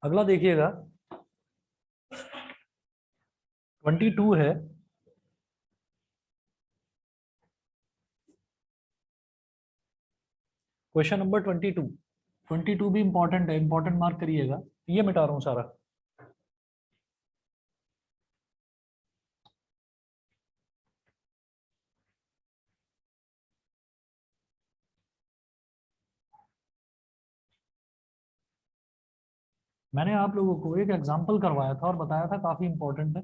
अगला देखिएगा 22 है। Question number 22। 22 भी इंपॉर्टेंट है, इंपॉर्टेंट मार्क करिएगा। ये मिटा रहा हूं सारा। मैंने आप लोगों को एक एग्जाम्पल करवाया था और बताया था काफी इंपॉर्टेंट है।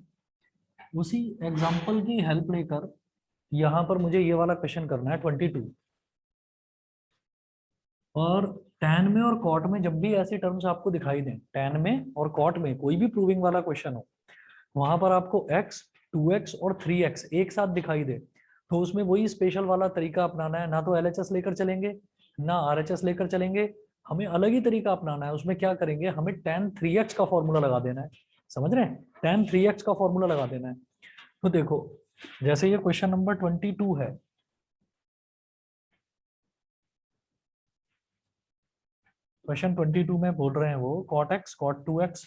उसी एग्जाम्पल की हेल्प लेकर यहाँ पर मुझे ये वाला क्वेश्चन करना है 22। और टैन में और कॉट में जब भी ऐसे टर्म्स आपको दिखाई दें, टैन में और कॉट में कोई भी प्रूविंग वाला क्वेश्चन हो, वहां पर आपको x 2x और 3x एक साथ दिखाई दे, तो उसमें वही स्पेशल वाला तरीका अपनाना है। ना तो LHS लेकर चलेंगे ना RHS लेकर चलेंगे, हमें अलग ही तरीका अपनाना है। उसमें क्या करेंगे, हमें tan 3x का फॉर्मूला लगा देना है। समझ रहे हैं, tan 3x का फॉर्मूला लगा देना है। तो देखो, जैसे ये क्वेश्चन नंबर 22 है, क्वेश्चन 22 में बोल रहे हैं वो cot x cot 2x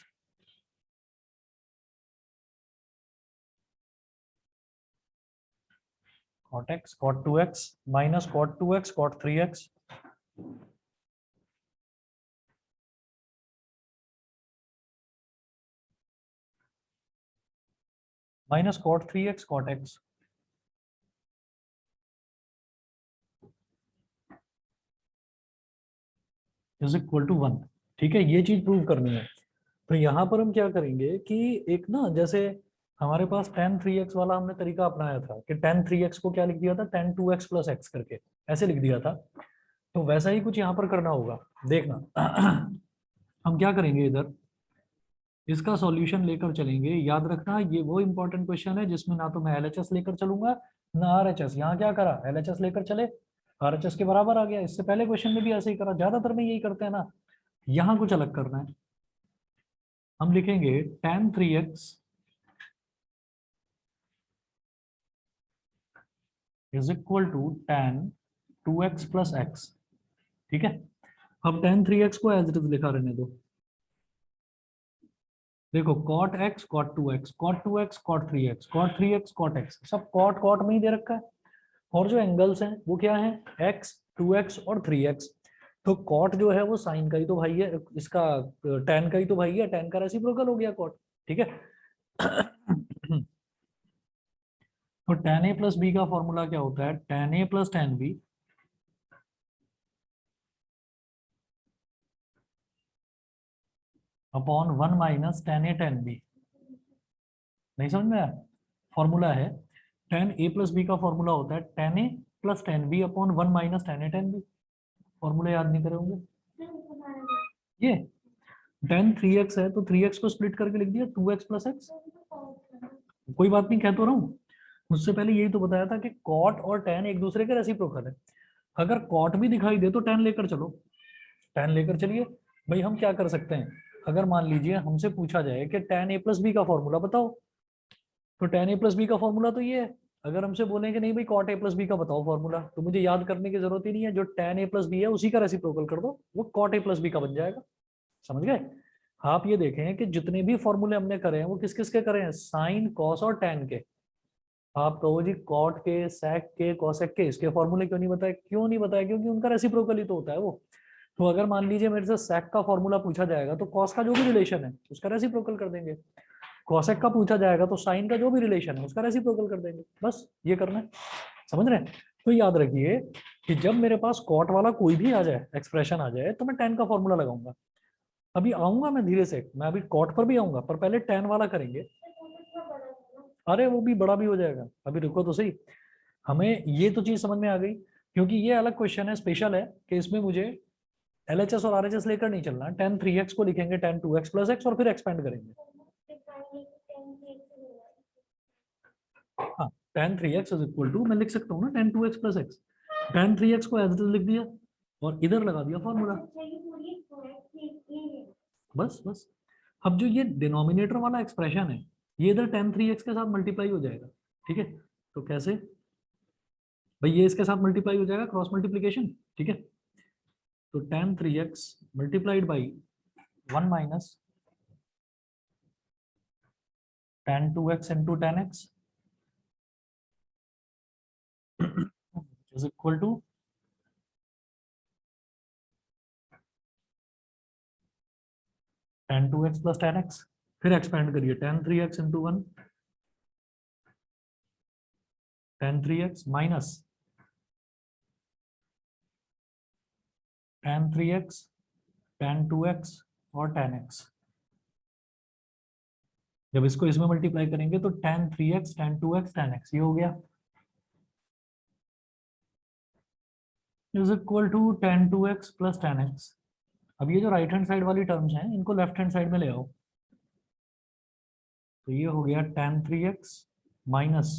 cot x cot 2x minus cot 2x cot 3x minus cot 3x cot x is equal to 1। ठीक है, ये चीज प्रूव करनी है। तो यहाँ पर हम क्या करेंगे कि एक ना, जैसे हमारे पास tan 3x वाला हमने तरीका अपनाया था कि tan 3x को क्या लिख दिया था, tan 2x प्लस x करके ऐसे लिख दिया था। तो वैसा ही कुछ यहाँ पर करना होगा। देखना हम क्या करेंगे, इधर इसका सॉल्यूशन लेकर चलेंगे। याद रखना ये वो इंपॉर्टेंट क्वेश्चन है जिसमें ना तो मैं LHS लेकर चलूंगा ना RHS। यहाँ क्या करा, LHS लेकर चले, RHS के बराबर आ गया। इससे पहले क्वेश्चन में भी ऐसे ही करा, ज्यादातर में यही करते हैं ना। यहाँ कुछ अलग करना है, हम लिखेंगे tan 3x is equal to tan 2x plus x। ठीक है, अब tan 3x को एज इट इज लिखा रहने दो। देखो cot x cot 2x cot 2x cot 3x cot 3x cot x सब cot cot में ही दे रखा है। और जो एंगल्स हैं वो क्या है, x 2x और 3x। तो cot जो है वो साइन का ही तो भाई है, इसका tan का ही तो भाई है, tan का रेसिप्रोकल हो गया cot। ठीक है तो tan a प्लस बी का फॉर्मूला क्या होता है, tan a plus tan b upon 1 minus tan a tan b। नहीं समझ में आया, फॉर्मूला है tan a प्लस बी का फॉर्मूला होता है tan a plus tan b upon 1 minus tan a tan b। Formula याद नहीं करे होंगे ये। tan 3x है तो 3x को स्प्लिट करके लिख दिया 2x प्लस x। कोई बात नहीं, कह तो रहा हूँ। उससे पहले यही तो बताया था कि कॉट और tan एक दूसरे के रेसिप्रोकल है। अगर कॉट भी दिखाई दे तो tan लेकर चलो, tan लेकर चलिए। भाई हम क्या कर सकते हैं, अगर मान लीजिए हमसे पूछा जाए कि tan a प्लस बी का फॉर्मूला बताओ, तो tan a प्लस बी का फॉर्मूला तो ये है। अगर हमसे बोलें कि नहीं भाई cot a प्लस बी का बताओ फॉर्मूला, तो मुझे याद करने की जरूरत ही नहीं है। जो tan a प्लस बी है उसी का रेसिप्रोकल कर दो, वो cot a प्लस बी का बन जाएगा। समझ गए। आप ये देखें कि जितने भी फॉर्मूले हमने करे हैं वो किस किस के करे हैं, साइन कॉस और tan के। आप कहो जी कॉट के sec के cosec के, इसके फॉर्मूले क्यों नहीं बताए, क्यों नहीं बताया, क्योंकि उनका रेसिप्रोकल ही तो होता है वो। तो अगर मान लीजिए मेरे से sec का फॉर्मूला पूछा जाएगा तो cos का जो भी रिलेशन है उसका रेसिप्रोकल कर देंगे। cosec का पूछा जाएगा तो sin का जो भी रिलेशन है उसका रेसिप्रोकल कर देंगे। बस ये करना है, समझ रहे हैं। तो याद रखिए कि जब मेरे पास कॉट वाला कोई भी आ जाए, एक्सप्रेशन आ जाए, तो मैं tan का फॉर्मूला लगाऊंगा। अभी आऊंगा मैं धीरे से, मैं अभी कॉट पर भी आऊंगा, पर पहले tan वाला करेंगे। अरे वो भी बड़ा भी हो जाएगा, अभी रुको तो सही। हमें ये तो चीज समझ में आ गई, क्योंकि ये अलग क्वेश्चन है, स्पेशल है कि इसमें मुझे LHS और RHS लेकर नहीं चलना। tan 3x को लिखेंगे tan 2x प्लस x और फिर एक्सपेंड करेंगे। हाँ, tan 3x is equal to, मैं लिख सकता हूँ ना tan 2x plus x। tan 3x को एज इट इज लिख दिया और इधर लगा दिया फॉर्मूला। बस बस। अब जो ये डिनोमिनेटर वाला एक्सप्रेशन है, ये इधर tan 3x के साथ मल्टीप्लाई हो जाएगा। ठीक है, तो कैसे भाई, ये इसके साथ मल्टीप्लाई हो जाएगा, क्रॉस मल्टीप्लीकेशन। ठीक है, तो tan 3x multiplied by 1 minus tan 2x into tan x is equal to tan 2x plus tan x. फिर एक्सपेंड करिए, tan 3x into 1 tan 3x minus tan 3x tan 2x और tan x। जब इसको इसमें multiply करेंगे तो tan 3x tan 2x tan x ये हो गया is equal to tan 2x plus tan x। अब ये जो राइट हैंड साइड वाली टर्म्स हैं इनको लेफ्ट हैंड साइड में ले आओ, तो ये हो गया tan 3x minus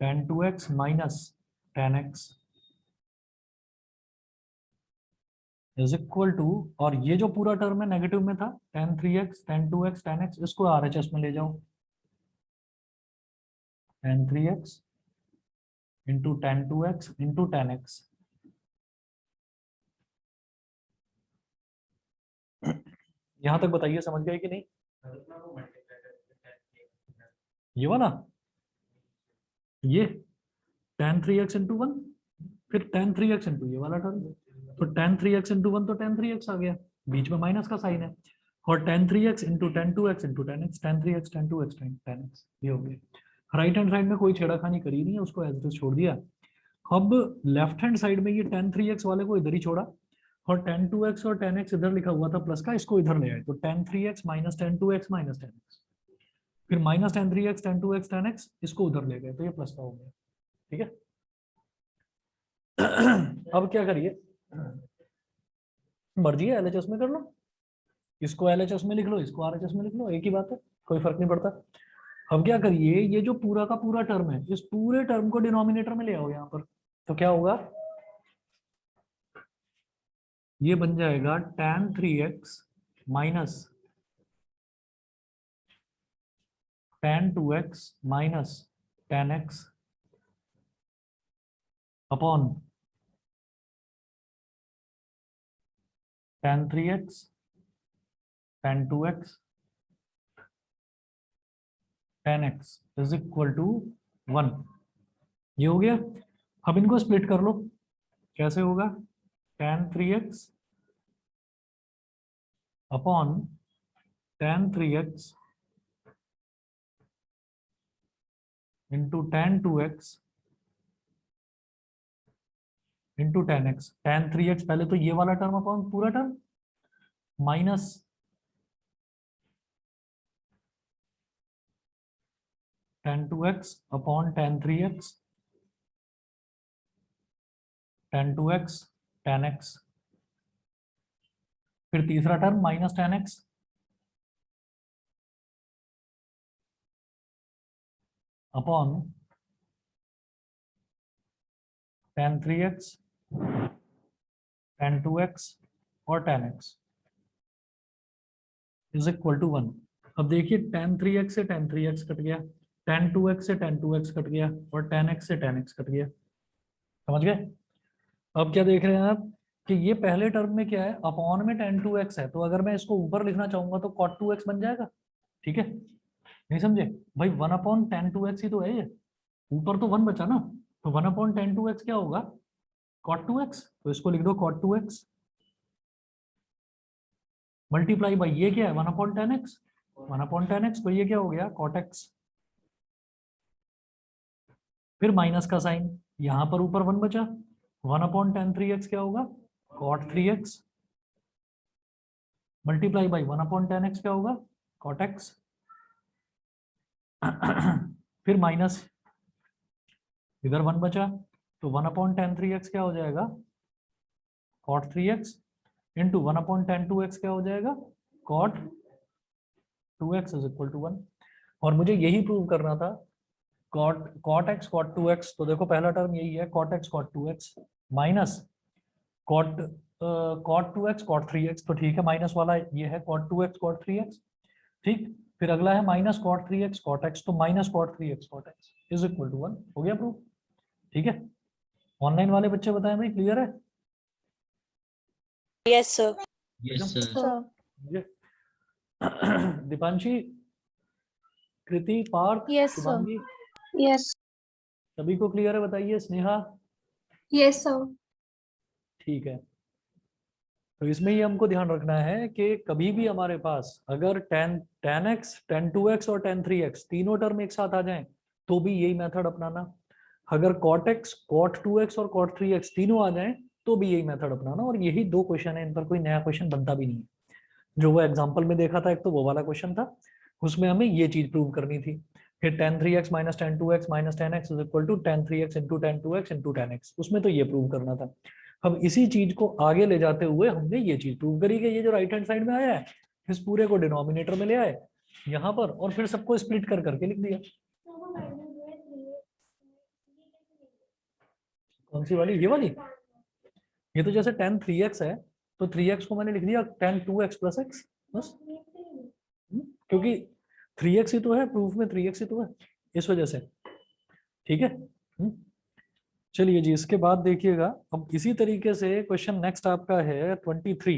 tan 2x minus tan x is equal to, और ये जो पूरा टर्म है नेगेटिव में था tan 3x tan 2x tan x, इसको RHS में ले जाओ, tan 3x into tan 2x into tan x। यहां तक बताइए समझ गए कि नहीं? ये वाला ये tan 3x इंटू 1 फिर tan 3x इंटू ये वाला टर्म, तो tan 3x इंटू 1 तो tan 3x आ गया, बीच में माइनस का साइन है, और tan 3x into tan 2x into tan x, tan 3x tan 2x tan x ये हो गया। राइट हैंड साइड में कोई छेड़ाखानी करी नहीं है, उसको एज इट इज छोड़ दिया। अब लेफ्ट हैंड साइड में ये tan 3x वाले को इधर ही छोड़ा, और tan 2x और tan x इधर लिखा हुआ था प्लस का, इसको इधर ले आए, तो tan 3x minus tan 2x minus tan x, फिर minus tan 3x tan 2x tan x, इसको उधर ले गए तो ये प्लस का हो गया। ठीक है अब क्या करिए, मर्जी है LHS में कर लो, इसको LHS में लिख लो, इसको RHS में लिख लो, एक ही बात है, कोई फर्क नहीं पड़ता। अब क्या करिए, ये जो पूरा का पूरा टर्म है इस पूरे टर्म को डिनोमिनेटर में ले आओ यहाँ पर, तो क्या होगा, ये बन जाएगा tan 3x minus tan 2x minus tan x upon tan 3x tan 2x tan x is equal to 1। ये हो गया। अब इनको स्प्लिट कर लो, कैसे होगा, tan 3x upon tan 3x into tan 2x into tan x, tan 3x पहले तो ये वाला टर्म अपॉन पूरा term minus tan 2x upon tan 3x tan 2x tan x, फिर तीसरा term minus tan x upon tan 3x tan 2x और tan x is equal to 1। अब देखिए tan 3x से tan 3x कट गया, tan 2x से tan 2x cut गया, और tan x से tan x कट गया, समझ गए? अब क्या देख रहे हैं आप कि ये पहले टर्म में क्या है, अपॉन में tan 2x है, तो अगर मैं इसको ऊपर लिखना चाहूंगा तो cot 2x बन जाएगा। ठीक है, नहीं समझे भाई, 1 अपॉन tan 2x ही तो है ये, ऊपर तो 1 बचा ना, तो 1 अपॉन tan 2x क्या होगा, cot 2x, तो इसको लिख दो cot 2x मल्टीप्लाई बाई ये क्या है 1 upon tan x, 1 upon tan x, तो ये क्या हो गया cot x, फिर माइनस का साइन, यहां पर ऊपर 1 बचा, 1 अपॉन tan 3x क्या होगा cot 3x multiply by 1 upon tan x क्या होगा cot x फिर माइनस इधर 1 बचा, तो 1 अपॉन tan 3x क्या हो जाएगा cot 3x into 1 upon tan 2x क्या हो जाएगा cot 2x is equal to 1। और मुझे यही प्रूव करना था, cot x cot 2x, तो देखो पहला टर्म यही है cot x cot 2x minus cot 2x cot 3x, तो ठीक है माइनस वाला ये है cot 2x cot 3x, ठीक, फिर अगला है minus cot 3x cot x, तो minus cot 3x cot x is equal to 1 हो गया प्रूफ। ठीक है, ऑनलाइन वाले बच्चे बताएं भाई, क्लियर है? Yes sir. Yes, sir. Deepanshi Kriti, Parth, Yes, sir. Shubhangi, yes सभी को क्लियर है? बताइए। Sneha, yes sir. ठीक है। तो इसमें ही हमको ध्यान रखना है कि कभी भी हमारे पास अगर tan x, tan 2x और tan 3x तीनों टर्म एक साथ आ जाएं तो भी यही मेथड अपनाना। अगर cot x, cot 2x और cot 3x तीनों आ जाएं तो भी यही मेथड अपनाना। और यही दो क्वेश्चन है, इन पर कोई नया क्वेश्चन बनता भी नहीं है। जो वो एग्जाम्पल में देखा था, एक तो वो वाला क्वेश्चन था, उसमें हमें ये चीज प्रूव करनी थी कि tan 3x minus tan 2x minus tan x is equal to tan 3x into tan 2x into tan x। उसमें तो ये प्रूव करना था। अब इसी चीज को आगे ले जाते हुए हमने ये चीज प्रूव करी कि ये जो राइट हैंड साइड में आया है इस पूरे को डिनोमिनेटर में ले आए यहाँ पर, और फिर सबको स्प्लिट कर करके लिख दिया। कौन सी वाली? ये वाली? ये तो जैसे tan 3x है तो 3x को मैंने लिख दिया tan 2x प्लस x, बस। क्योंकि 3x ही तो है, प्रूफ में 3x ही तो है, इस वजह से। ठीक है। चलिए जी, इसके बाद देखिएगा। अब इसी तरीके से क्वेश्चन नेक्स्ट आपका है 23।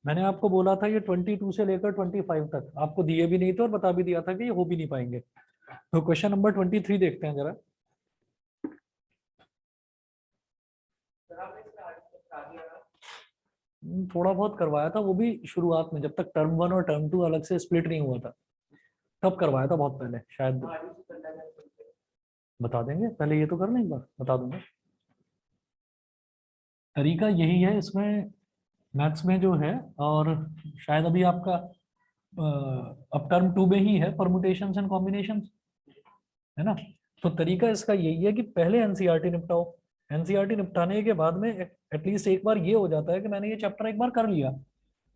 मैंने आपको बोला था ये 22 से लेकर 25 तक आपको दिए भी नहीं थे और बता भी दिया था कि ये हो भी नहीं पाएंगे। तो क्वेश्चन नंबर 23 देखते हैं जरा। थोड़ा बहुत करवाया था, वो भी शुरुआत में, जब तक टर्म 1 और टर्म 2 अलग से स्प्लिट नहीं हुआ था तब करवाया था, बहुत पहले शायद। बता देंगे, पहले ये तो कर लें, एक बार बता दूंगा। तरीका यही है इसमें, मैथ्स में जो है, और शायद अभी आपका अब टर्म 2 में ही है, परमुटेशंस एंड कॉम्बिनेशंस, है ना। तो तरीका इसका यही है कि पहले एनसीईआरटी निपटाओ। एनसीईआरटी निपटाने के बाद में एटलीस्ट एक बार ये हो जाता है कि मैंने ये चैप्टर एक बार कर लिया।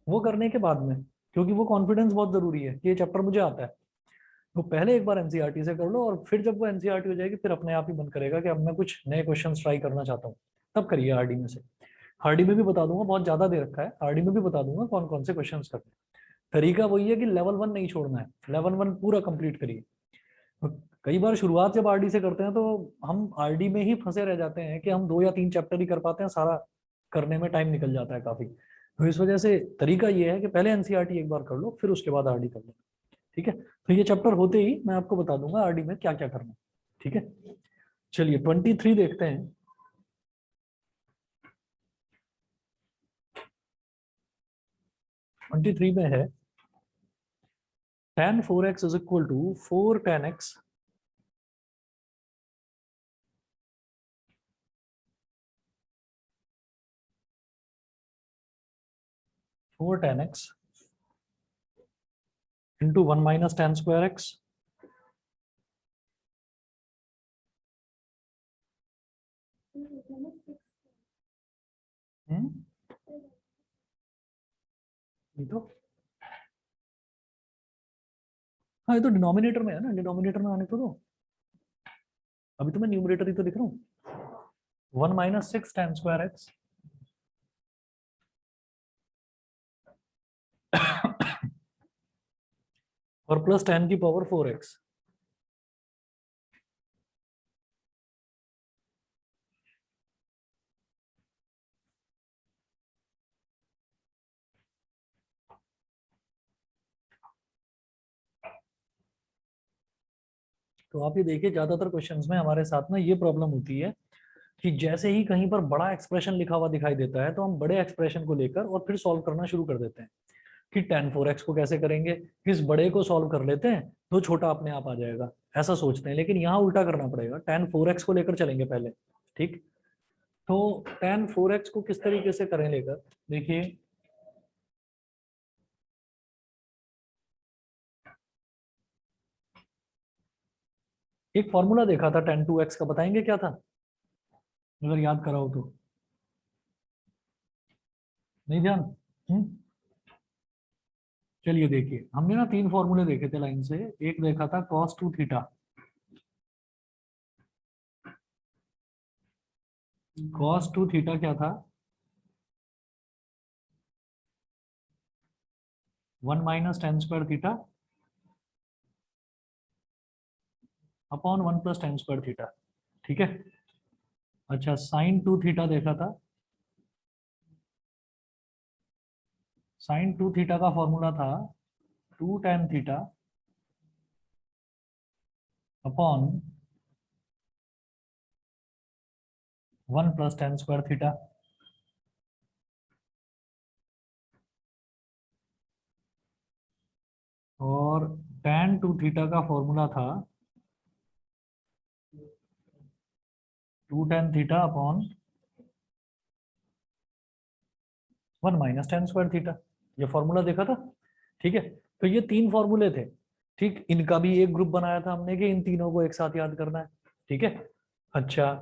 वो करने के बाद में, क्योंकि वो कॉन्फिडेंस बहुत जरूरी है कि ये चैप्टर मुझे आता है, तो पहले एक बार एनसीईआरटी से कर लो, और फिर जब वो एनसीईआरटी हो जाएगी फिर अपने आप ही मन करेगा कि अब मैं कुछ नए क्वेश्चन ट्राई करना चाहता हूँ, तब करिए आरडी में से। आरडी में भी बता दूंगा, बहुत ज्यादा दे रखा है, आरडी में भी बता दूंगा कौन कौन से क्वेश्चन करने। तरीका वही है कि लेवल 1 नहीं छोड़ना है, लेवल 1 पूरा कंप्लीट करिए। तो कई बार शुरुआत जब आरडी से करते हैं तो हम आरडी में ही फंसे रह जाते हैं कि हम 2 या 3 चैप्टर ही कर पाते हैं, सारा करने में टाइम निकल जाता है काफी। तो इस वजह से तरीका ये है कि पहले एनसीईआरटी एक बार कर लो, फिर उसके बाद आरडी कर लो। ठीक है। तो ये चैप्टर होते ही मैं आपको बता दूंगा आरडी में क्या क्या करना है। ठीक है। चलिए 23 देखते हैं। 23 में है tan 4x is equal to 4 tan x into 1 minus tan square x ये तो, हाँ ये तो डिनोमिनेटर में है ना, डिनोमिनेटर में आने तो दो। अभी तो मैं न्यूमरेटर ही तो लिख रहा हूँ। 1 minus 6 tan square x और प्लस tan की पावर 4x। तो आप ये देखिए, ज्यादातर क्वेश्चंस में हमारे साथ ना ये प्रॉब्लम होती है कि जैसे ही कहीं पर बड़ा एक्सप्रेशन लिखा हुआ दिखाई देता है तो हम बड़े एक्सप्रेशन को लेकर और फिर सॉल्व करना शुरू कर देते हैं कि tan 4x को कैसे करेंगे, इस बड़े को सॉल्व कर लेते हैं तो छोटा अपने आप आ जाएगा, ऐसा सोचते हैं। लेकिन यहाँ उल्टा करना पड़ेगा, tan 4x को लेकर चलेंगे पहले। ठीक। तो tan 4x को किस तरीके से करें लेकर, देखिए। एक फॉर्मूला देखा था tan 2x का, बताएंगे क्या था अगर याद कराओ तो? नहीं ध्यान? चलिए देखिए, हमने ना 3 फॉर्मूले देखे थे लाइन से। एक देखा था cos 2 थीटा, cos 2 थीटा क्या था? 1 minus tan square theta upon 1 plus tan square theta. ठीक है। अच्छा, sin 2 थीटा देखा था। sin 2 थीटा का फॉर्मूला था 2 tan theta upon 1 plus ten square theta. और tan टू थीटा का फॉर्मूला था 2 tan theta upon 1 minus ten square theta. ये फॉर्मूला देखा था, ठीक है। तो ये तीन फॉर्मूले थे, ठीक। इनका भी एक ग्रुप बनाया था हमने कि इन तीनों को एक साथ याद करना है, ठीक है। अच्छा,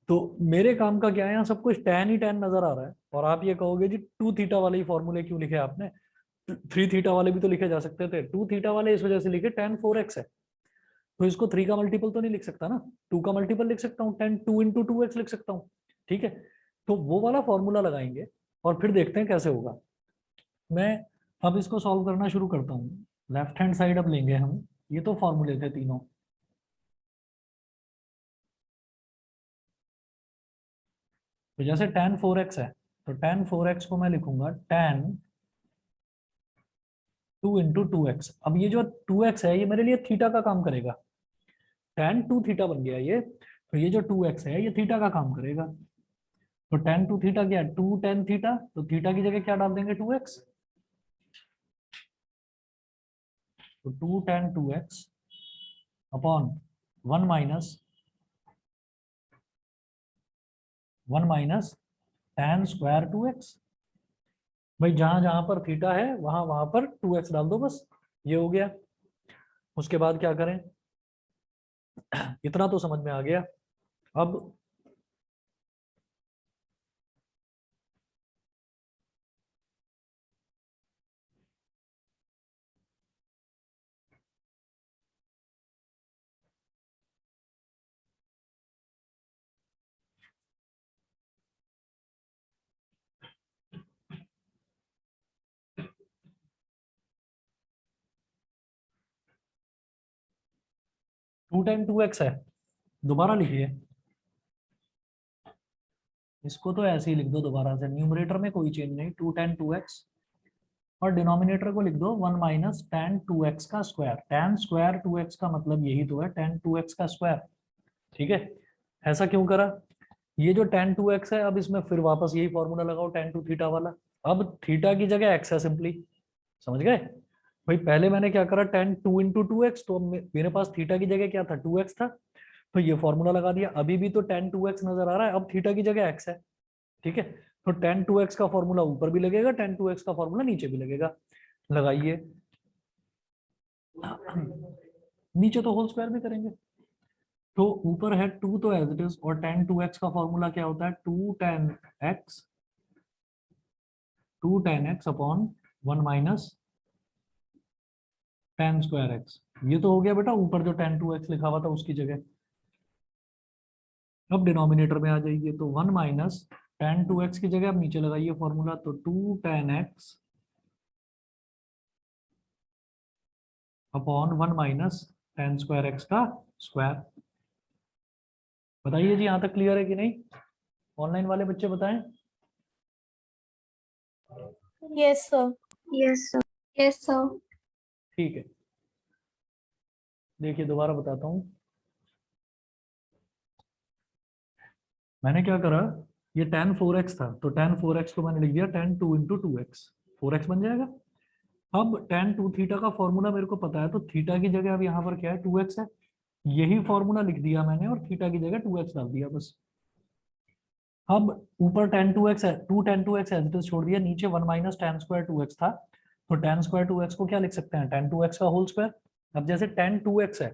तो मेरे काम का क्या है, यहाँ सब कुछ tan ही tan नजर आ रहा है। और आप ये कहोगे जी 2 थीटा वाले ही फॉर्मूले क्यों लिखे आपने, 3 थीटा वाले भी तो लिखे जा सकते थे। 2 थीटा वाले इस वजह से लिखे tan 4x है, तो इसको 3 का मल्टीपल तो नहीं लिख सकता ना, 2 का मल्टीपल लिख सकता हूँ, tan 2 इंटू 2x लिख सकता हूँ, ठीक है। तो वो वाला फॉर्मूला लगाएंगे और फिर देखते हैं कैसे होगा। मैं अब इसको सॉल्व करना शुरू करता हूँ। लेफ्ट हैंड साइड अब लेंगे हम, ये तो फॉर्मूले थे तीनों। तो जैसे tan 4x है, तो tan 4x को मैं लिखूंगा tan 2 इंटू 2x। अब ये जो 2x है ये मेरे लिए थीटा का काम करेगा, tan 2 थीटा बन गया ये। तो ये जो 2x है ये थीटा का काम करेगा। तो tan 2 थीटा क्या है, 2 tan थीटा, तो थीटा की जगह क्या डाल देंगे 2x। तो 2 tan 2x upon 1 minus tan square 2x। भाई जहां जहां पर थीटा है वहां वहां पर 2x डाल दो बस, ये हो गया। उसके बाद क्या करें, इतना तो समझ में आ गया। अब 2 tan 2x है, दोबारा लिखिए। इसको तो ऐसे ही लिख दो दोबारा से, न्यूमरेटर में कोई चेंज नहीं, 2 tan 2x। और डिनोमिनेटर को लिख दो 1 माइनस tan 2x का स्क्वायर। tan स्क्वायर 2x का मतलब यही तो है, tan 2x का स्क्वायर, ठीक है। ऐसा क्यों करा, ये जो tan 2x है, अब इसमें फिर वापस यही फॉर्मूला लगाओ tan 2 थीटा वाला। अब थीटा की जगह x है सिंपली, समझ गए। भाई पहले मैंने क्या करा, tan 2 इंटू 2x, तो मेरे पास थीटा की जगह क्या था 2x था, तो ये फॉर्मूला लगा दिया। अभी भी तो tan 2x नजर आ रहा है, अब थीटा की जगह x है, ठीक है। तो tan 2x का फॉर्मूला ऊपर भी लगेगा, tan 2x का फॉर्मूला नीचे भी लगेगा, लगाइए। नीचे तो होल स्क्वायर भी करेंगे। तो ऊपर है 2 तो एज इट इज, और tan 2x का फॉर्मूला क्या होता है, 2 tan x upon 1 minus tan square x। ये तो हो गया बेटा ऊपर जो tan 2x लिखा हुआ था उसकी जगह। अब डिनोमिनेटर में आ जाइए, तो 1 माइनस tan 2x की जगह अब नीचे लगाइए फॉर्मूला, तो 2 tan x upon 1 minus tan square x का स्क्वायर। बताइए जी, यहाँ तक क्लियर है कि नहीं, ऑनलाइन वाले बच्चे बताएं। Yes, sir. Yes, sir. Yes, sir. ठीक है, देखिए दोबारा बताता हूँ। मैंने क्या करा, ये tan 4x था, तो tan 4x को मैंने लिख दिया tan 2 इंटू 2x, 4x बन जाएगा। अब tan 2 थीटा का फॉर्मूला मेरे को पता है, तो थीटा की जगह अब यहाँ पर क्या है 2x है, यही फॉर्मूला लिख दिया मैंने और थीटा की जगह 2x डाल दिया बस। अब ऊपर tan 2x है, 2 tan 2x as it is छोड़ दिया, नीचे 1 माइनस tan स्क्वायर 2x था, तो tan स्क्वायर 2x को क्या लिख सकते हैं, tan 2x का होल स्क्वायर। अब जैसे tan 2x है,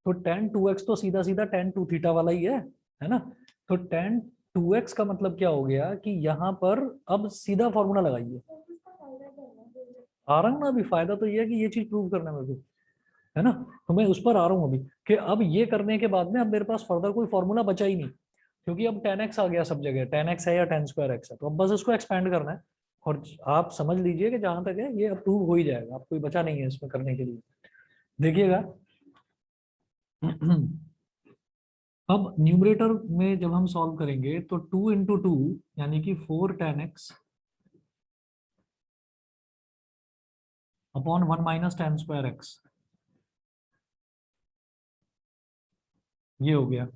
तो tan 2x तो सीधा सीधा tan 2 थीटा वाला ही है ना। तो tan 2x का मतलब क्या हो गया कि यहाँ पर अब सीधा फॉर्मूला लगाइए। आ रहा हूँ ना, अभी फायदा तो ये है कि ये चीज प्रूव करने में भी, है ना। तो मैं उस पर आ रहा हूँ अभी, कि अब ये करने के बाद में अब मेरे पास फर्दर कोई फॉर्मूला बचा ही नहीं, क्योंकि अब tan x आ गया सब जगह, tan x है या tan स्क्वायर x है, तो अब बस इसको एक्सपेंड करना है। और आप समझ लीजिए कि जहां तक है ये अप्रूव हो ही जाएगा, अब कोई बचा नहीं है इसमें करने के लिए, देखिएगा। अब न्यूमरेटर में जब हम सॉल्व करेंगे, तो 2 इंटू 2 यानी कि 4 tan x upon 1 minus tan square x। ये हो गया,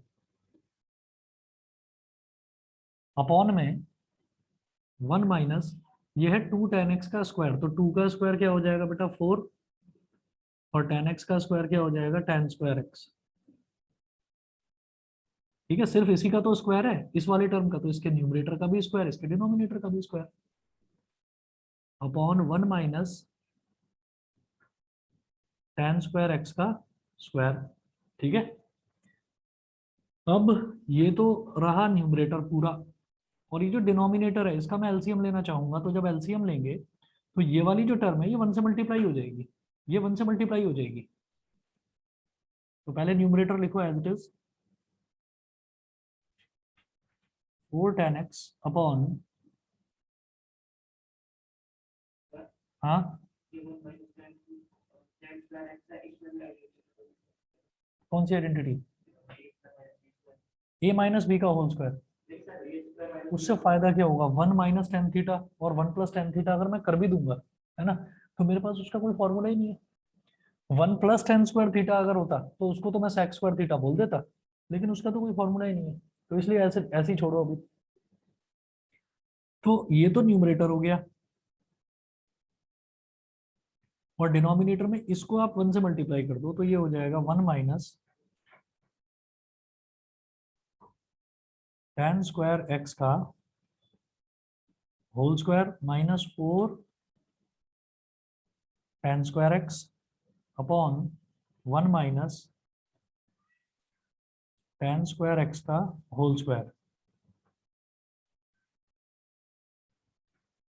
अपॉन में 1 माइनस ये है 2 tan x का स्क्वायर, तो 2 का स्क्वायर क्या हो जाएगा बेटा 4, और tan x का स्क्वायर क्या हो जाएगा tan स्क्वायर x। ठीक है, सिर्फ इसी का तो स्क्वायर है इस वाले टर्म का, तो इसके न्यूमरेटर का भी स्क्वायर, इसके डिनोमिनेटर का भी square, upon 1 minus tan square x का स्क्वायर। ठीक है, अब ये तो रहा न्यूमरेटर पूरा, और ये जो डिनोमिनेटर है इसका मैं एलसीएम लेना चाहूंगा, तो जब एलसीएम लेंगे तो ये वाली जो टर्म है ये 1 से मल्टीप्लाई हो जाएगी, ये 1 से मल्टीप्लाई हो जाएगी। तो पहले न्यूमरेटर लिखो as it is 4 tan x upon, हाँ कौन सी आइडेंटिटी, a माइनस बी का होल स्क्वायर। उससे फायदा क्या होगा, 1 माइनस टेन थीटा और 1 प्लस टेन थीटा अगर मैं कर भी दूंगा, है ना, तो मेरे पास उसका कोई फॉर्मूला ही नहीं है। 1 प्लस टेन स्क्वायर थीटा अगर होता तो उसको तो मैं सेक स्क्वायर थीटा बोल देता, लेकिन उसका तो कोई फॉर्मूला ही नहीं है, तो इसलिए ऐसे ऐसे ही छोड़ो अभी। तो ये तो न्यूमरेटर हो गया, और डिनोमिनेटर में इसको आप 1 से मल्टीप्लाई कर दो, तो ये हो जाएगा 1 माइनस tan स्क्वायर x का whole square minus 4 tan square x upon 1 minus tan square x का होल स्क्वायर।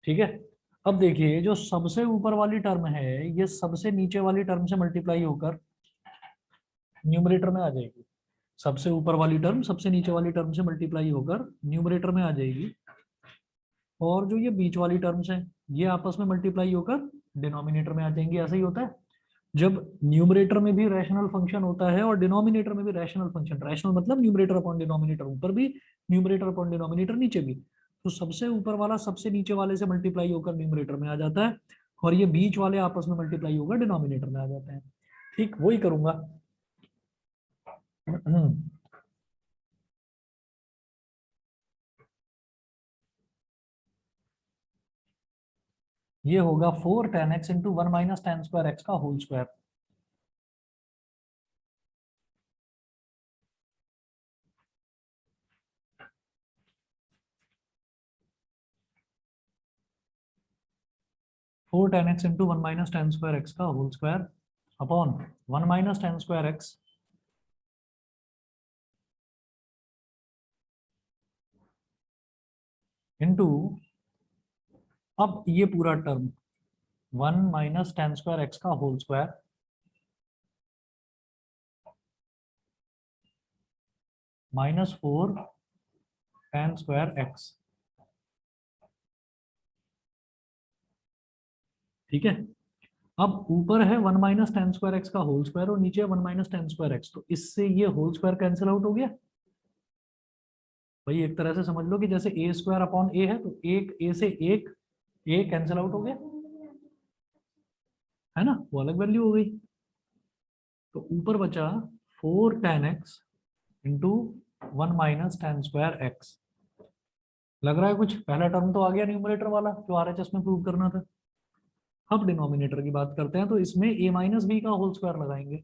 ठीक है, अब देखिए जो सबसे ऊपर वाली टर्म है ये सबसे नीचे वाली टर्म से मल्टीप्लाई होकर न्यूमरेटर में आ जाएगी, सबसे ऊपर वाली टर्म सबसे नीचे वाली टर्म से मल्टीप्लाई होकर न्यूमरेटर में आ जाएगी, और जो ये बीच वाली टर्म्स हैं ये आपस में मल्टीप्लाई होकर डिनोमिनेटर में आ जाएंगी। ऐसा ही होता है जब न्यूमरेटर में भी रैशनल फंक्शन होता है और डिनोमिनेटर में भी रैशनल फंक्शन, रैशनल मतलब न्यूमरेटर अपॉन डिनोमिनेटर ऊपर भी, न्यूमरेटर अपॉन डिनोमिनेटर नीचे भी, तो सबसे ऊपर वाला सबसे नीचे वाले से मल्टीप्लाई होकर न्यूमरेटर में आ जाता है, और ये बीच वाले आपस में मल्टीप्लाई होकर डिनोमिनेटर में आ जाते हैं। ठीक वही करूंगा। ये होगा 4 tan x into 1 minus tan square x का whole square. Four tan x into 1 minus tan square x का whole square upon 1 minus tan square x into, अब ये पूरा term 1 minus tan square x का whole square minus 4 tan square x। ठीक है, अब ऊपर है 1 माइनस tan स्क्वायर x का होल स्क्वायर और नीचे है 1 माइनस tan स्क्वायर x, तो इससे ये होल स्क्वायर कैंसिल आउट हो गया। भाई एक तरह से समझ लो कि जैसे ए स्क्वायर अपॉन ए है, तो एक ए से एक ए कैंसिल आउट हो गया, है ना, वो अलग वैल्यू हो गई, तो ऊपर बचा 4 tan x into 1 minus tan square x। लग रहा है कुछ, पहला टर्म तो आ गया न्यूमरेटर वाला जो आरएचएस में प्रूव करना था। अब डिनोमिनेटर की बात करते हैं, तो इसमें a माइनस बी का होल स्क्वायर लगाएंगे,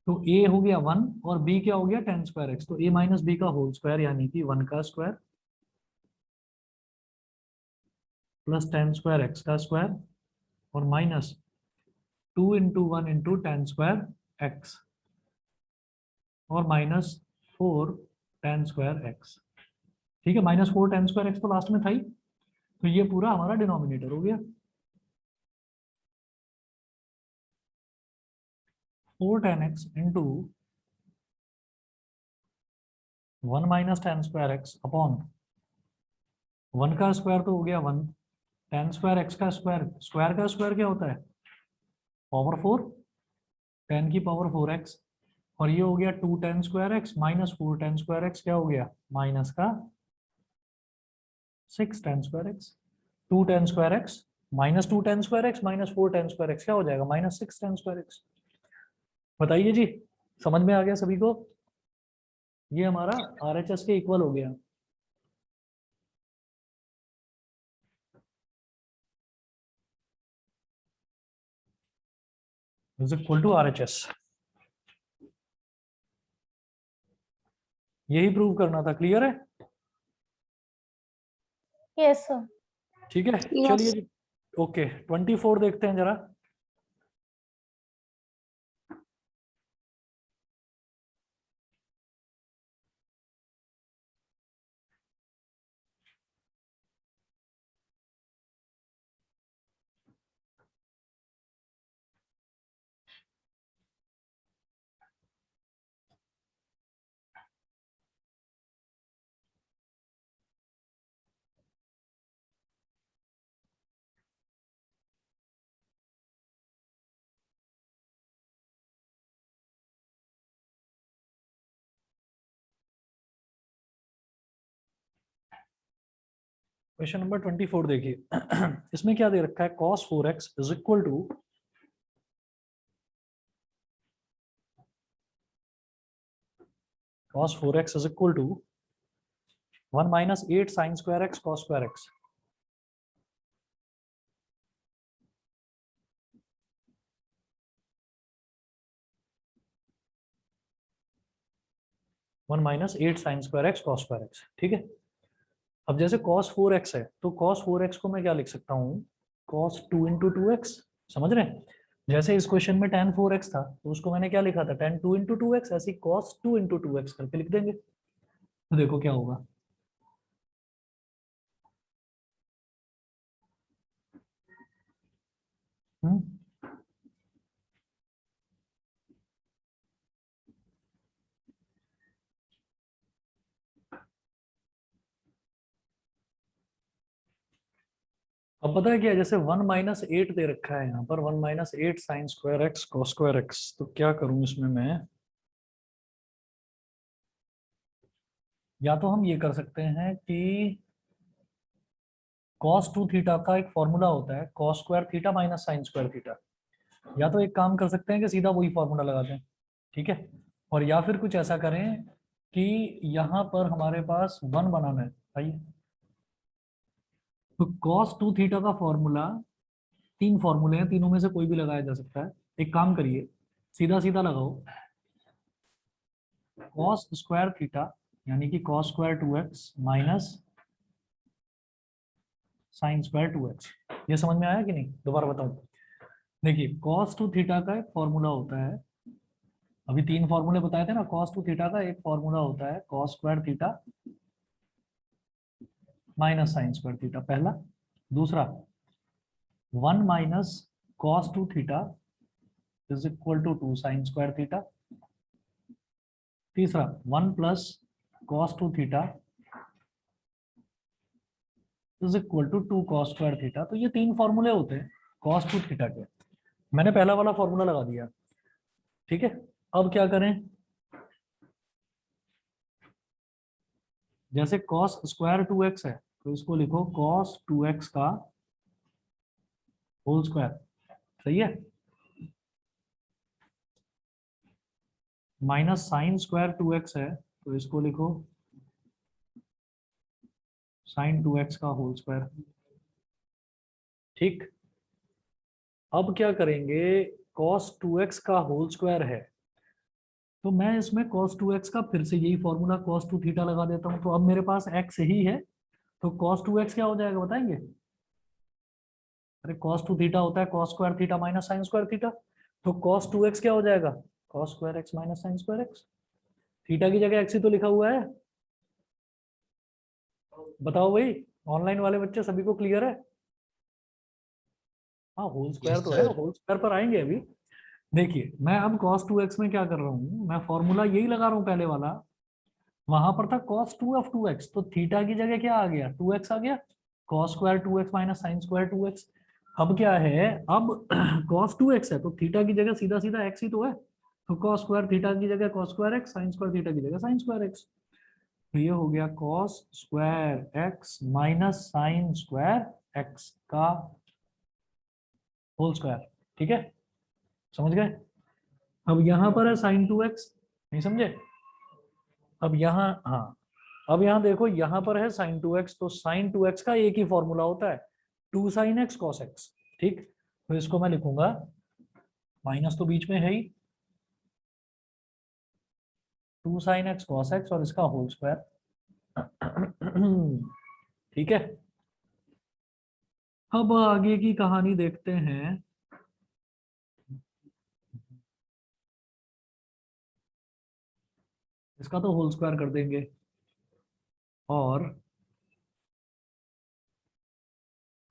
तो a हो गया 1 और b क्या हो गया tan स्क्वायर x, तो a माइनस बी का होल स्क्वायर यानी कि 1 का square plus tan square x का स्क्वायर और minus 2 into 1 into tan square x और माइनस 4 tan स्क्वायर x। ठीक है, माइनस 4 tan स्क्वायर x तो लास्ट में था ही, तो ये पूरा हमारा डिनोमिनेटर हो गया। 4 tan x into 1 minus tan square x upon 1 का स्क्वायर तो हो गया 1, tan स्क्वायर x का स्क्वायर, स्क्वायर का स्क्वायर क्या होता है पावर 4, tan की पावर 4x, और ये हो गया 2 tan square x minus 4 tan square x क्या हो गया माइनस का 6 tan square x। 2 tan square x minus 2 tan square x minus 4 tan square x क्या हो जाएगा माइनस 6 tan स्क्वायर x। बताइए जी, समझ में आ गया सभी को। ये हमारा RHS के इक्वल हो गया। Is equal to RHS। यही प्रूव करना था, क्लियर है? Yes, sir. ठीक है, Yes. चलिए जी। ओके 24 देखते हैं जरा। क्वेश्चन नंबर 24 देखिए। इसमें क्या दे रखा है, cos 4x is equal to cos 4x is equal to 1 minus 8 sin square x cos square x। One minus 8 sine square x cos square x, ठीक है। अब जैसे cos 4x है तो cos 4x को मैं क्या लिख सकता हूँ, cos 2 इंटू 2x। समझ रहे हैं? जैसे इस क्वेश्चन में tan 4x था तो उसको मैंने क्या लिखा था, tan 2 इंटू 2x, ऐसे ही cos 2 इंटू 2x करके लिख देंगे। तो देखो क्या होगा। हम्म अब पता है क्या है, जैसे 1 माइनस 8 दे रखा है यहाँ पर, 1 minus 8 sine square x cos square x. तो क्या करूं इसमें मैं, या तो हम ये कर सकते हैं कि cos 2 थीटा का एक फॉर्मूला होता है cos square theta minus sine square theta. या तो एक काम कर सकते हैं कि सीधा वही फॉर्मूला लगा दें, ठीक है। और या फिर कुछ ऐसा करें कि यहाँ पर हमारे पास 1 बनाना है, आइए। तो cos 2 थीटा का फॉर्मूला, तीन फॉर्मूले हैं, तीनों में से कोई भी लगाया जा सकता है। एक काम करिए, सीधा सीधा लगाओ, cos स्क्वायर थीटा यानी कि cos square 2x minus sine square 2x। ये समझ में आया कि नहीं, दोबारा बताओ। देखिए cos 2 थीटा का एक फॉर्मूला होता है, अभी तीन फॉर्मूले बताए थे ना, cos 2 थीटा का एक फॉर्मूला होता है cos square theta minus sine square theta, पहला। दूसरा 1 minus cos 2 theta is equal to 2 sine square theta. तीसरा 1 plus cos 2 theta is equal to 2 cos square theta. तो ये तीन फॉर्मूले होते हैं cos 2 थीटा के। मैंने पहला वाला फॉर्मूला लगा दिया, ठीक है। अब क्या करें, जैसे cos स्क्वायर 2x है तो इसको लिखो cos 2x का होल स्क्वायर, सही है। माइनस साइन स्क्वायर 2x है तो इसको लिखो साइन 2x का होल स्क्वायर, ठीक। अब क्या करेंगे, cos 2x का होल स्क्वायर है तो मैं इसमें cos 2x का फिर से यही फॉर्मूला cos 2 थीटा लगा देता हूं। तो अब मेरे पास x ही है तो cos 2x क्या हो जाएगा बताएंगे। अरे cos 2 थीटा होता है cos square theta minus sine square theta, तो cos 2x क्या हो जाएगा, cos square x minus sine square x। Theta की जगह x ही तो लिखा हुआ है। बताओ भाई, ऑनलाइन वाले बच्चे सभी को क्लियर है? हाँ होल स्क्वायर तो है, होल स्क्वायर पर आएंगे अभी। देखिए मैं अब cos 2x में क्या कर रहा हूँ, मैं फॉर्मूला यही लगा रहा हूँ पहले वाला। वहां पर था cos 2 ऑफ 2x, तो थीटा की जगह क्या आ गया, 2x आ गया, cos square 2x minus sine square 2x। अब क्या है, अब cos 2x है तो थीटा की जगह सीधा सीधा x ही तो है, तो cos स्क्वायर थीटा की जगह cos square x, sign square theta की जगह साइन स्क्वायर x। तो ये हो गया cos square x minus sine square x का होल स्क्वायर, ठीक है। समझ गए? अब यहाँ पर है साइन 2x, नहीं समझे? अब यहाँ, हाँ, अब यहाँ देखो, यहाँ पर है साइन 2x, तो साइन 2x का एक ही फॉर्मूला होता है, 2 sin x cos x। ठीक, तो इसको मैं लिखूंगा, माइनस तो बीच में है ही, 2 sin x cos x और इसका होल स्क्वायर। ठीक है, अब आगे की कहानी देखते हैं। इसका तो होल स्क्वायर कर देंगे, और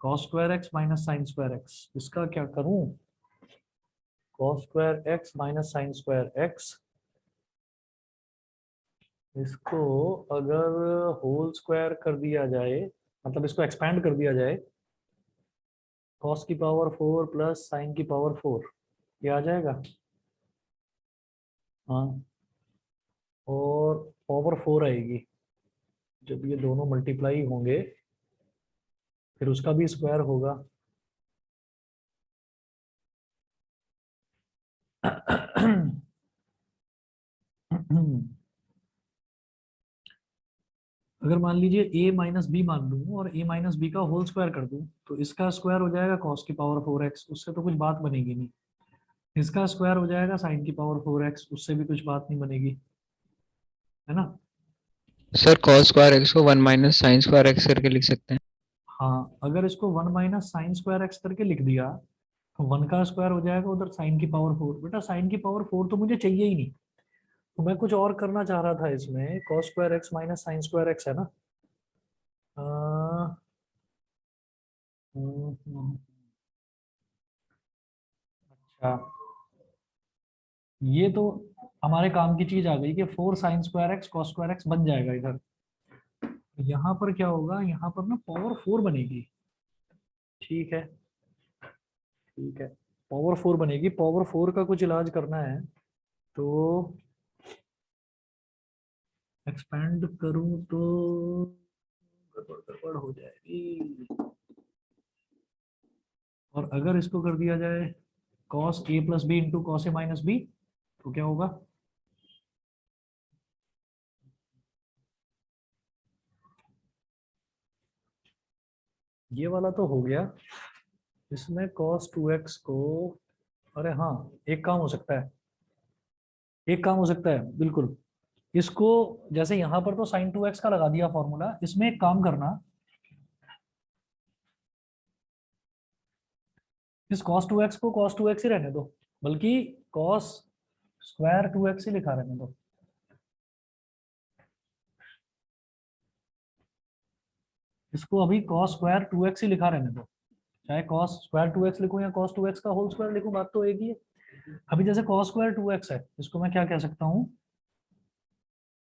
cos square x minus sine square x, इसका क्या करूं, cos square x minus sine square x, इसको अगर होल स्क्वायर कर दिया जाए, मतलब इसको एक्सपैंड कर दिया जाए, cos की पावर 4 प्लस साइन की पावर 4, ये आ जाएगा। हाँ, और पावर 4 आएगी, जब ये दोनों मल्टीप्लाई होंगे फिर उसका भी स्क्वायर होगा। अगर मान लीजिए a माइनस बी मान लूँ और a माइनस बी का होल स्क्वायर कर दूं, तो इसका स्क्वायर हो जाएगा cos की पावर 4x, उससे तो कुछ बात बनेगी नहीं। इसका स्क्वायर हो जाएगा साइन की पावर 4x, उससे भी कुछ बात नहीं बनेगी, है ना। सर cos स्क्वायर एक्स को 1 माइनस साइन स्क्वायर एक्स करके लिख सकते हैं। हाँ, अगर इसको 1 माइनस साइन स्क्वायर एक्स करके लिख दिया, तो 1 का स्क्वायर हो जाएगा उधर साइन की पावर 4। बेटा साइन की पावर 4 तो मुझे चाहिए ही नहीं, तो मैं कुछ और करना चाह रहा था इसमें, cos square x minus sine square x है ना। अ, हम्म, अच्छा, ये तो हमारे काम की चीज आ गई कि 4 sine square x cos square x बन जाएगा इधर। यहाँ पर क्या होगा, यहाँ पर ना पावर 4 बनेगी। ठीक है, ठीक है, पावर 4 बनेगी, पावर 4 का कुछ इलाज करना है, तो एक्सपेंड करूं तो गड़बड़ गड़बड़ हो जाएगी। और अगर इसको कर दिया जाए cos a plus B into cos A minus B, तो क्या होगा, ये वाला तो हो गया। इसमें cos 2x को, अरे हाँ, एक काम हो सकता है, एक काम हो सकता है बिल्कुल। इसको, जैसे यहाँ पर तो साइन 2x का लगा दिया फॉर्मूला, इसमें एक काम करना, इस cos 2x को cos 2x ही रहने दो, बल्कि cos स्क्वायर 2x ही लिखा रहने दो। इसको अभी cos स्क्वायर 2x ही लिखा रहने दो, चाहे cos स्क्वायर 2x लिखूं या cos 2x का होल स्क्वायर लिखूं, बात तो एक ही है। अभी जैसे cos स्क्वायर 2x है, इसको मैं क्या कह सकता हूं,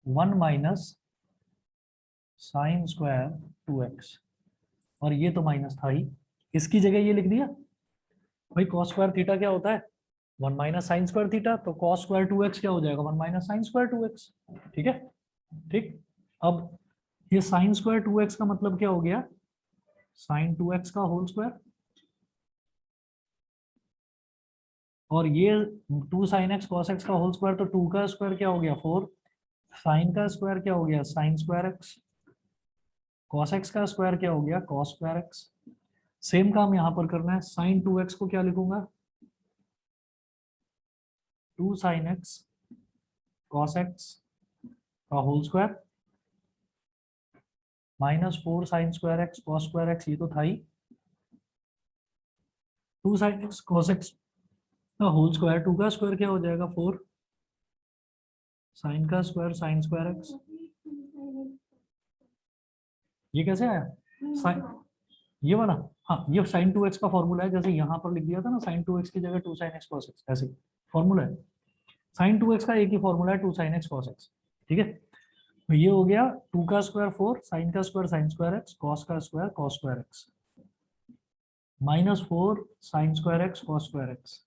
1 माइनस साइन स्क्वायर 2x, और ये तो माइनस था ही, इसकी जगह ये लिख दिया। भाई cos स्क्वायर थीटा क्या होता है, 1 माइनस साइन स्क्वायर थीटा, तो cos स्क्वायर 2x क्या हो जाएगा, 1 माइनस साइन स्क्वायर 2x। ठीक है, ठीक। अब ये साइन स्क्वायर 2x का मतलब क्या हो गया, साइन 2x का होल स्क्वायर, और ये 2 साइन एक्स कॉस एक्स का होल स्क्वायर, तो 2 का स्क्वायर क्या हो गया 4, साइन का स्क्वायर क्या हो गया sign square x, cos x का स्क्वायर क्या हो गया कॉस स्क्वायर एक्स। सेम काम यहाँ पर करना है, साइन 2x को क्या लिखूंगा, 2 साइन एक्स कॉस एक्स का whole square minus 4 sine square x cos square x, ये तो था ही, 2 साइन एक्स कॉस एक्स का होल स्क्वायर, 2 का स्क्वायर क्या हो जाएगा 4 साइन का स्क्वायर साइन स्क्वायर एक्स। ये कैसे आया, साइन, ये वाला, हाँ, ये साइन 2x का फॉर्मूला है, जैसे यहाँ पर लिख दिया था ना, साइन 2x की जगह 2 साइन एक्स कॉस एक्स, ऐसे फॉर्मूला है। साइन 2x का एक ही फॉर्मूला है, 2 साइन एक्स कॉस एक्स। ठीक है, तो ये हो गया 2 का स्क्वायर 4 साइन का square sine square x cos का square cos square x, minus 4 sine square x cos square x.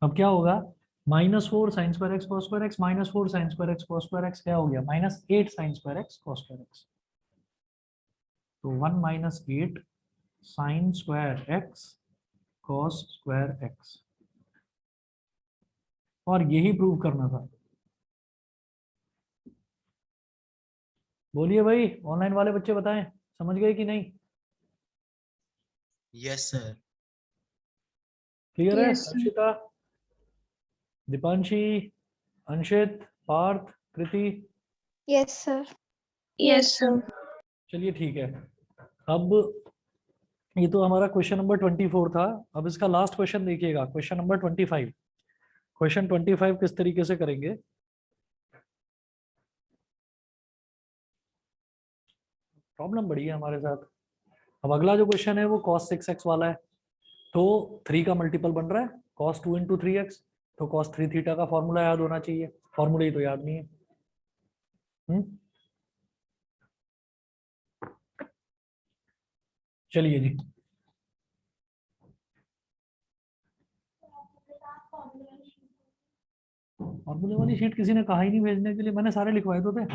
अब क्या होगा, minus 4 sine square x cos square x minus 4 sine square x cos square x क्या हो गया, minus 8 sine square x cos square x. तो 1 minus 8 sine square x cos square x, और यही prove करना था। बोलिए भाई, ऑनलाइन वाले बच्चे बताएं, समझ गए कि नहीं? Yes sir. क्लियर है? Yes, sir. अर्शिता, दीपांशी, अंशित, पार्थ, कृति। Yes, sir. Yes, sir. चलिए ठीक है। अब ये तो हमारा क्वेश्चन नंबर 24 था। अब इसका लास्ट क्वेश्चन देखिएगा, क्वेश्चन नंबर 25। क्वेश्चन 25 किस तरीके से करेंगे? प्रॉब्लम बड़ी है हमारे साथ। अब अगला जो क्वेश्चन है वो cos 6x वाला है। तो 3 का मल्टीपल बन रहा है cos 2 इंटू 3x। तो cos 3 थीटा का फॉर्मूला याद होना चाहिए। फॉर्मूला ही तो याद नहीं है। चलिए जी, फॉर्मूले वाली शीट किसी ने कहा ही नहीं भेजने के लिए, मैंने सारे लिखवाए तो थे।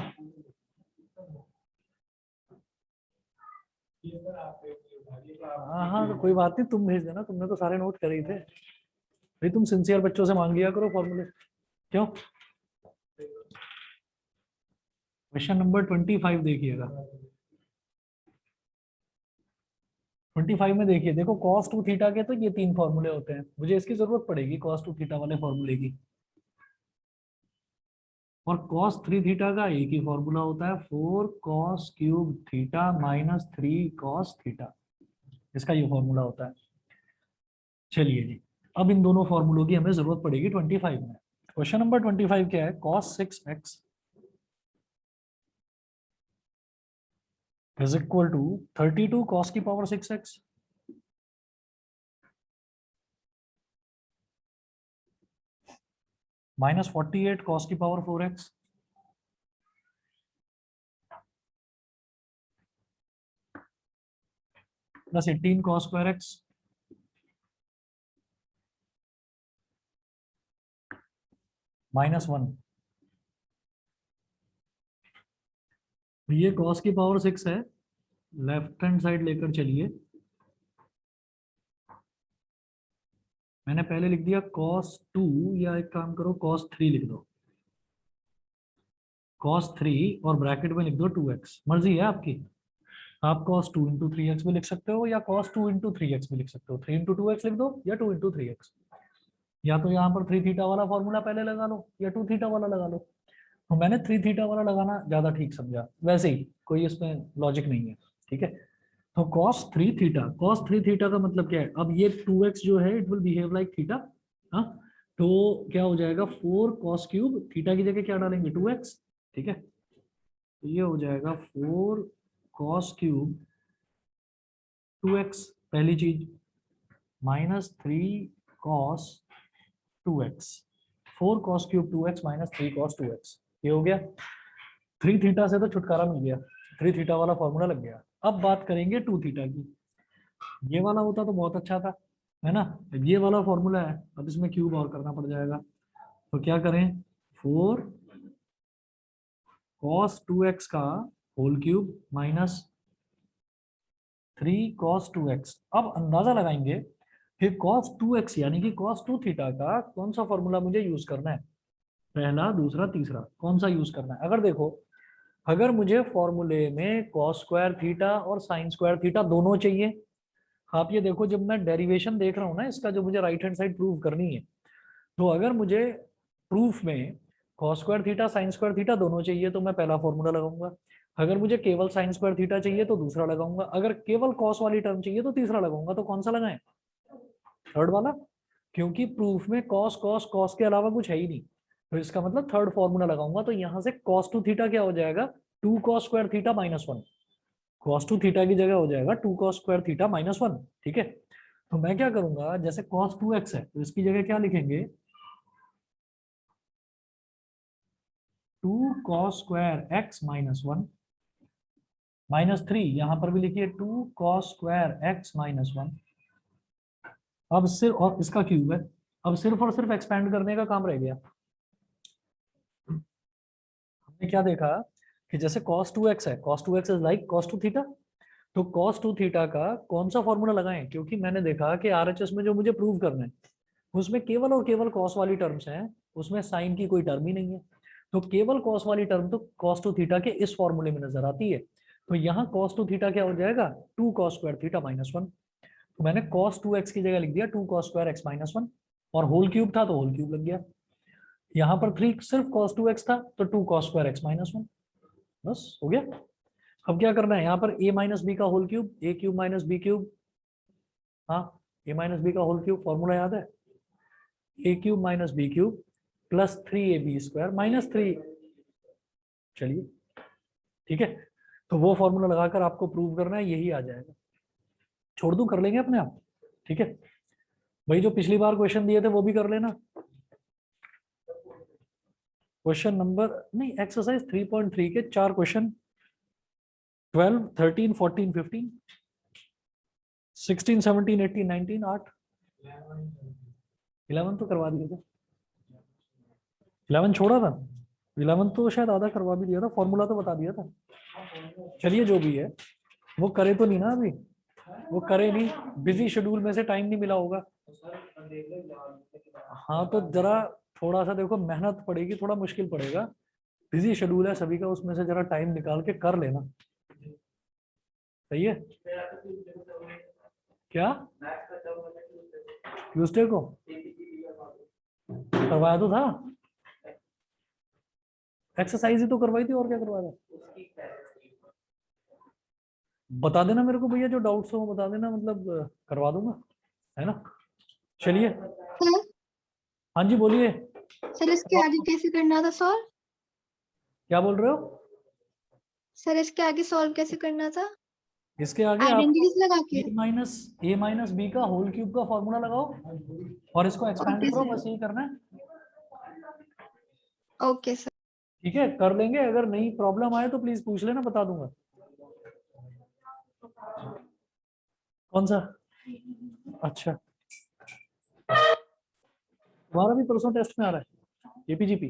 हाँ हाँ, तो कोई बात नहीं, तुम भेज देना, तुमने तो सारे नोट करे ही थे भाई। तुम सिंसियर बच्चों से मांग लिया करो फॉर्मूले, क्यों? क्वेश्चन नंबर 25 देखिएगा। 25 में देखिए, देखो cos 2 थीटा के तो ये 3 फॉर्मूले होते हैं, मुझे इसकी जरूरत पड़ेगी cos 2 थीटा वाले फॉर्मूले की। और cos 3 थीटा का एक ही फॉर्मूला होता है, 4 cos cube theta minus 3 cos theta, इसका ये फॉर्मूला होता है। चलिए जी, अब इन दोनों फॉर्मूलों की हमें जरूरत पड़ेगी 25 में। क्वेश्चन नंबर 25 क्या है? cos 6x is equal to 32 cos की पावर 6x माइनस 48 cos की power 4x plus 18 cos square x minus 1। ये cos की पावर 6 है, लेफ्ट हैंड साइड लेकर चलिए। मैंने पहले लिख दिया cos 2, या एक काम करो cos 3 लिख दो, cos 3 और ब्रैकेट में लिख दो 2x। मर्जी है आपकी, आप cos 2 इंटू 3x भी लिख सकते हो, या cos 2 इंटू 3x भी लिख सकते हो। 3 इंटू 2x लिख दो या 2 इंटू 3x, या तो यहाँ पर 3 थीटा वाला फॉर्मूला पहले लगा लो या 2 थीटा वाला लगा लो। तो मैंने 3 थीटा वाला लगाना ज्यादा ठीक समझा, वैसे ही कोई इसमें लॉजिक नहीं है, ठीक है। तो cos 3 थीटा, cos 3 थीटा का मतलब क्या है? अब ये 2x जो है it will behave like theta. हाँ, तो क्या हो जाएगा? 4 cos क्यूब थीटा की जगह क्या डालेंगे? 2x, ठीक है। तो ये हो जाएगा 4 cos क्यूब 2x पहली चीज, minus 3 cos 2x। 4 cos cube 2x minus 3 cos 2x, ये हो गया। 3 थीटा से तो छुटकारा मिल गया, 3 थीटा वाला फॉर्मूला लग गया। अब बात करेंगे 2 थीटा की। ये वाला होता तो बहुत अच्छा था, है ना। ये वाला फॉर्मूला है, अब इसमें क्यूब और करना पड़ जाएगा। तो क्या करें? 4 cos 2x का whole cube minus 3 cos 2x। अब अंदाजा लगाएंगे कि cos 2x यानी कि cos 2 थीटा का कौन सा फॉर्मूला मुझे यूज करना है, पहला, दूसरा, तीसरा, कौन सा यूज करना है। अगर देखो, अगर मुझे फॉर्मूले में cos स्क्वायर थीटा और sin स्क्वायर थीटा दोनों चाहिए, आप ये देखो, जब मैं डेरिवेशन देख रहा हूँ ना इसका, जो मुझे राइट हैंड साइड प्रूव करनी है, तो अगर मुझे प्रूफ में cos square theta sin square theta दोनों चाहिए तो मैं पहला फॉर्मूला लगाऊंगा। अगर मुझे केवल sin स्क्वायर थीटा चाहिए तो दूसरा लगाऊंगा। अगर केवल cos वाली टर्म चाहिए तो तीसरा लगाऊंगा। तो कौन सा लगाएं? थर्ड वाला, क्योंकि प्रूफ में cos cos cos के अलावा कुछ है ही नहीं। तो इसका मतलब थर्ड फॉर्मूला लगाऊंगा। तो यहाँ से cos 2 थीटा क्या हो जाएगा? 2 cos square theta minus 1। cos 2 theta की जगह हो जाएगा 2 cos स्क्वायर थीटा माइनस 1, ठीक है। तो मैं क्या करूंगा, जैसे cos 2x है तो इसकी जगह क्या लिखेंगे? 2 cos square x minus 1 minus 3, यहां पर भी लिखिए 2 cos स्क्वायर x माइनस 1। अब सिर्फ, और इसका क्यूब है, अब सिर्फ और सिर्फ एक्सपेंड करने का काम रह गया। हमने क्या देखा कि जैसे cos 2x है, cos 2x is like cos 2 theta. तो cos 2 थीटा का कौन सा फॉर्मूला लगाएं? क्योंकि मैंने देखा कि RHS में जो मुझे प्रूव करना है उसमें केवल और केवल cos वाली टर्म्स हैं, उसमें sin की कोई टर्म ही नहीं है। तो केवल कॉस वाली टर्म तो कॉस टू थीटा के इस फॉर्मूले में नजर आती है। तो यहाँ कॉस टू थीटा क्या हो जाएगा, 2 cos स्क्वायर थीटा माइनस 1। तो मैंने cos 2x की जगह लिख दिया 2 cos स्क्वायर x माइनस 1, और होल क्यूब था तो होल क्यूब लग गया। यहाँ पर 3 सिर्फ cos 2x था तो 2 cos स्क्वायर x माइनस 1, बस हो गया। अब क्या करना है, यहाँ पर a माइनस बी का whole cube, a cube minus B cube, हाँ a माइनस बी का होल क्यूब, फॉर्मूला याद है, a cube minus B cube plus 3ab square minus 3। चलिए ठीक है, तो वो फॉर्मूला लगाकर आपको प्रूव करना है, यही आ जाएगा। छोड़ दूं, कर लेंगे अपने आप, ठीक है भाई। जो पिछली बार क्वेश्चन दिए थे वो भी कर लेना। क्वेश्चन नंबर नहीं, एक्सरसाइज 3.3 के 4 क्वेश्चन, 12, 13, 14, 15, 16, 17, 18, 19, 8, 11 तो करवा दिए थे। 11 छोड़ा था, 11 तो शायद आधा करवा भी दिया था, फॉर्मूला तो बता दिया था। चलिए जो भी है, वो करे तो नहीं ना अभी, वो करे नहीं, बिजी शेड्यूल में से टाइम नहीं मिला होगा। हाँ तो जरा थोड़ा सा देखो, मेहनत पड़ेगी, थोड़ा मुश्किल पड़ेगा, बिजी शेड्यूल है सभी का, उसमें से जरा टाइम निकाल के कर लेना, सही है। क्या ट्यूसडे को करवाया तो था, एक्सरसाइज ही तो करवाई थी, और क्या करवाया था। बता देना मेरे को भैया, जो डाउट्स हो बता देना, मतलब करवा दूंगा, है ना। चलिए सर हाँ जी बोलिए, सर इसके आगे कैसे करना था सॉल्व? क्या बोल रहे हो। सर इसके आगे सॉल्व कैसे करना था? इसके आगे आप आइडेंटिटीज लगा के? ए माइनस बी का होल क्यूब का फॉर्मूला लगाओ और इसको एक्सपेंड ओके करो, सर, बस यही करना है, ओके सर। ठीक है कर लेंगे। अगर नहीं प्रॉब्लम आए तो प्लीज पूछ लेना, बता दूंगा। कौन सा, अच्छा तुम्हारा भी परसों टेस्ट में आ रहा है एपीजीपी।